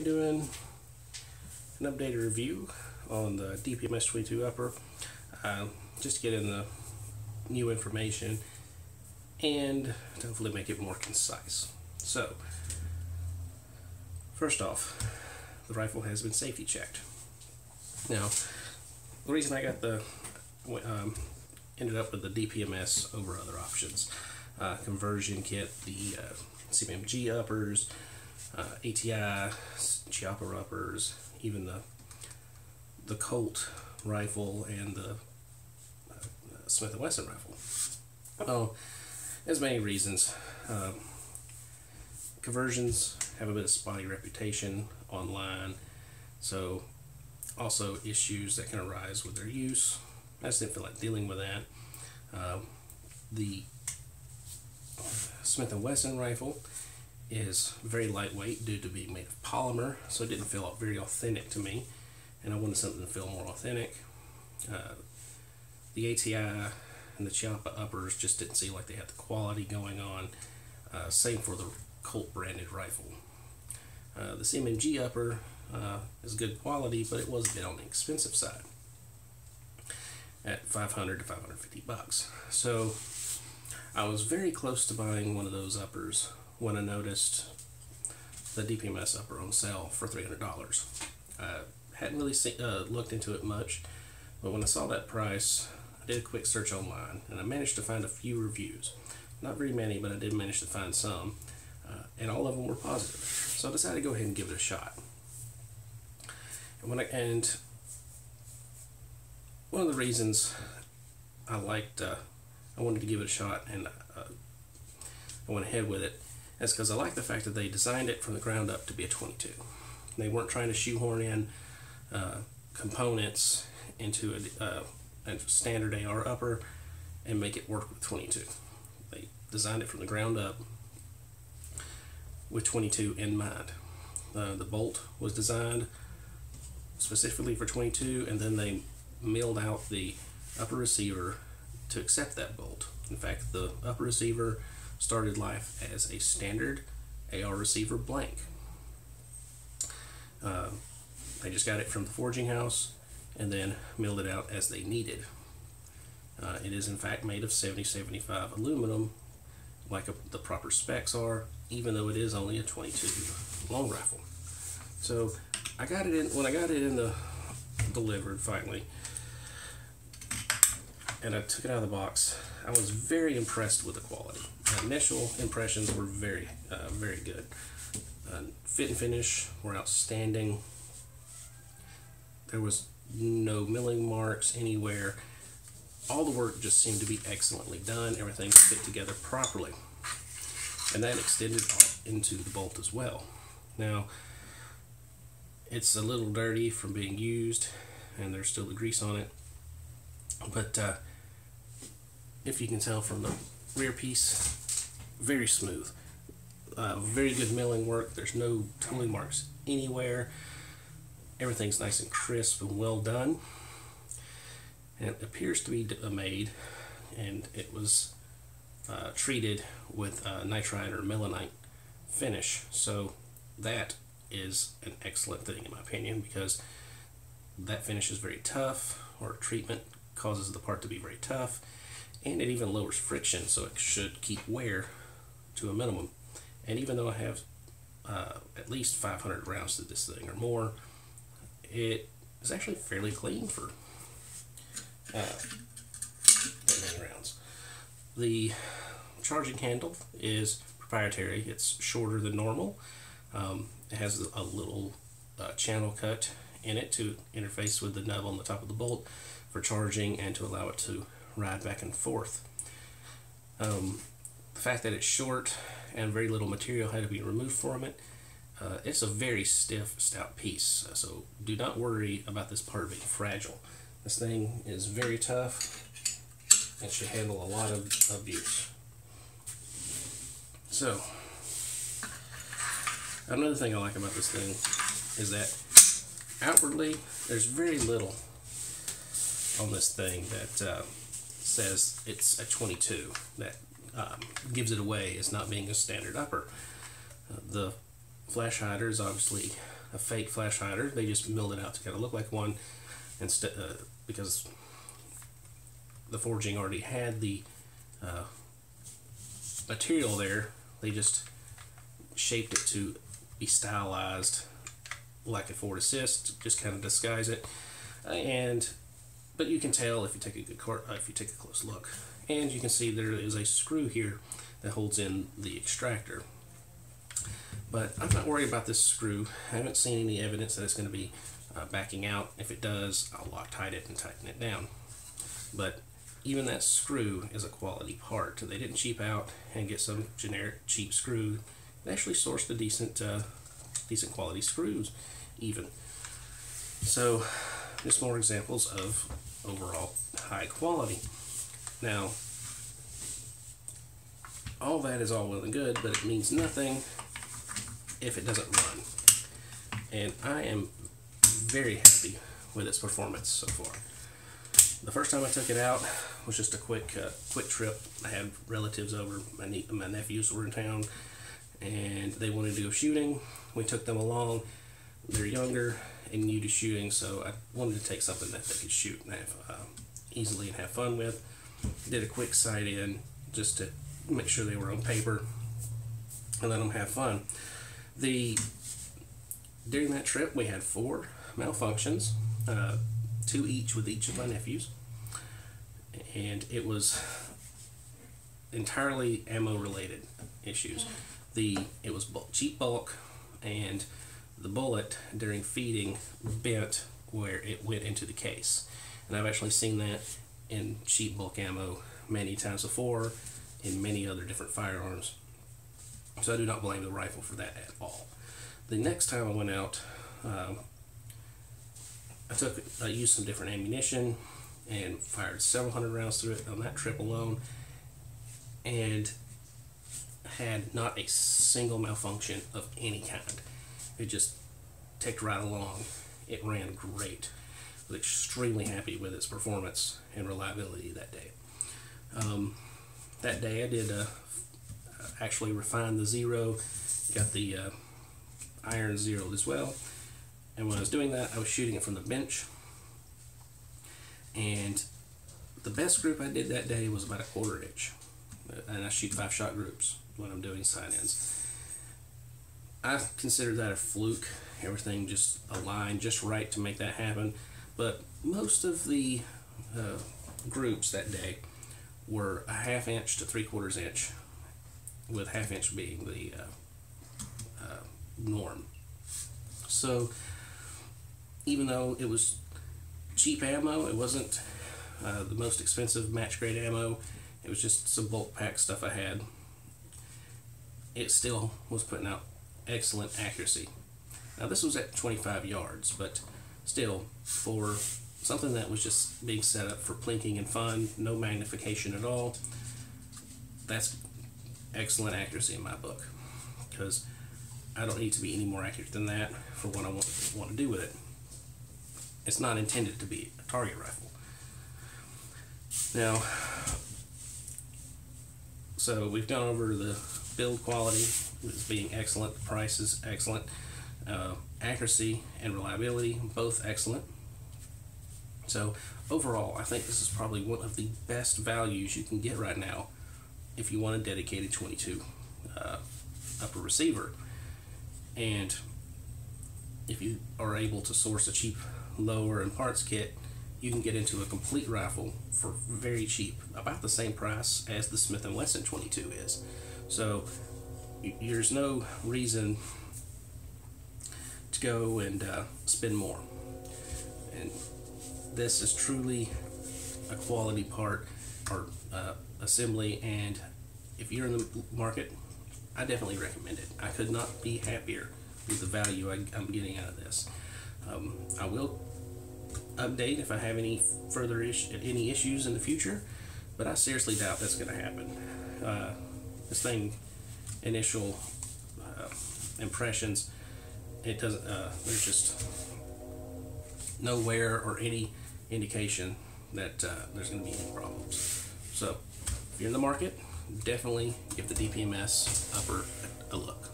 doing an updated review on the DPMS 22 upper, just to get in the new information and to hopefully make it more concise. So, first off, the rifle has been safety checked. Now, the reason I got ended up with the DPMS over other options, conversion kit, the CMG uppers, ATI, Chiappa uppers, even the Colt rifle and the Smith & Wesson rifle. Well, there's many reasons. Conversions have a bit of spotty reputation online, so also issues that can arise with their use. I just didn't feel like dealing with that. The Smith & Wesson rifle is very lightweight due to being made of polymer, so it didn't feel very authentic to me, and I wanted something to feel more authentic. The ATI and the Chiappa uppers just didn't seem like they had the quality going on. Same for the Colt branded rifle. The CMG upper is good quality, but it was a bit on the expensive side at $500 to $550. So I was very close to buying one of those uppers when I noticed the DPMS upper on sale for $300. Hadn't really looked into it much, but when I saw that price, I did a quick search online and I managed to find a few reviews. Not very many, but I did manage to find some, and all of them were positive. So I decided to go ahead and give it a shot. And one of the reasons I wanted to give it a shot and I went ahead with it is because I like the fact that they designed it from the ground up to be a 22. They weren't trying to shoehorn in components into a standard AR upper and make it work with 22. They designed it from the ground up with 22 in mind. The bolt was designed specifically for 22, and then they milled out the upper receiver to accept that bolt. In fact, the upper receiver started life as a standard AR receiver blank. They just got it from the forging house and then milled it out as they needed. It is in fact made of 70-75 aluminum, like the proper specs are, even though it is only a 22 long rifle. So when I got it in the delivered finally, and I took it out of the box, I was very impressed with the quality. My initial impressions were very good. Fit and finish were outstanding. There was no milling marks anywhere. All the work just seemed to be excellently done. Everything fit together properly. And that extended into the bolt as well. Now, it's a little dirty from being used, and there's still the grease on it. But if you can tell from the rear piece, very smooth. Very good milling work. There's no tooling marks anywhere. Everything's nice and crisp and well done. And it appears to be made, and it was treated with nitride or melanite finish. So that is an excellent thing in my opinion, because that finish is very tough, or treatment causes the part to be very tough, and it even lowers friction, so it should keep wear to a minimum. And even though I have at least 500 rounds to this thing or more, it is actually fairly clean for that many rounds. The charging handle is proprietary. It's shorter than normal. It has a little channel cut in it to interface with the nub on the top of the bolt for charging and to allow it to ride back and forth. The fact that it's short and very little material had to be removed from it, it's a very stiff, stout piece, so do not worry about this part being fragile. This thing is very tough and should handle a lot of abuse. So, another thing I like about this thing is that outwardly there's very little on this thing that says it's a 22 that gives it away as not being a standard upper. The flash hider is obviously a fake flash hider. They just milled it out to kind of look like one, instead because the forging already had the material there. They just shaped it to be stylized like a Ford Assist, just kind of disguise it. But you can tell if you take a close look, and you can see there is a screw here that holds in the extractor. But I'm not worried about this screw. I haven't seen any evidence that it's going to be backing out. If it does, I'll Loctite it and tighten it down. But even that screw is a quality part. They didn't cheap out and get some generic cheap screw. They actually sourced a decent quality screws even. So just more examples of overall high quality. Now, all that is all well and good, but it means nothing if it doesn't run. And I am very happy with its performance so far. The first time I took it out was just a quick trip. I had relatives over. My nephews were in town, and they wanted to go shooting. We took them along. They're younger and new to shooting, so I wanted to take something that they could shoot and have easily and have fun with. Did a quick sight in just to make sure they were on paper and let them have fun. During that trip, we had 4 malfunctions, 2 each with each of my nephews, and it was entirely ammo related issues. It was cheap bulk, and the bullet during feeding bent where it went into the case. And I've actually seen that in cheap bulk ammo many times before in many other different firearms. So I do not blame the rifle for that at all. The next time I went out, I used some different ammunition and fired several hundred rounds through it on that trip alone, and had not a single malfunction of any kind. It just ticked right along. It ran great. I was extremely happy with its performance and reliability that day. That day I did actually refine the zero, got the iron zeroed as well. And when I was doing that, I was shooting it from the bench. And the best group I did that day was about 1/4 inch. And I shoot 5-shot groups when I'm doing sign-ins. I consider that a fluke. Everything just aligned just right to make that happen. But most of the groups that day were 1/2 inch to 3/4 inch, with 1/2 inch being the norm. So even though it was cheap ammo, it wasn't the most expensive match grade ammo, it was just some bulk pack stuff I had, it still was putting out excellent accuracy. Now this was at 25 yards, but still, for something that was just being set up for plinking and fun, no magnification at all, that's excellent accuracy in my book, because I don't need to be any more accurate than that for what I want to do with it. It's not intended to be a target rifle. Now, so we've gone over the build quality as being excellent, the price is excellent, accuracy and reliability, both excellent. So overall, I think this is probably one of the best values you can get right now if you want a dedicated 22 upper receiver. And if you are able to source a cheap lower and parts kit, you can get into a complete rifle for very cheap, about the same price as the Smith & Wesson 22 is. So there's no reason to go and spend more. And this is truly a quality part or assembly, and if you're in the market, I definitely recommend it. I could not be happier with the value I'm getting out of this. I will update if I have any further issues in the future, but I seriously doubt that's going to happen. This thing, initial impressions, it doesn't. There's just no wear or any indication that there's going to be any problems. So, if you're in the market, definitely give the DPMS upper a look.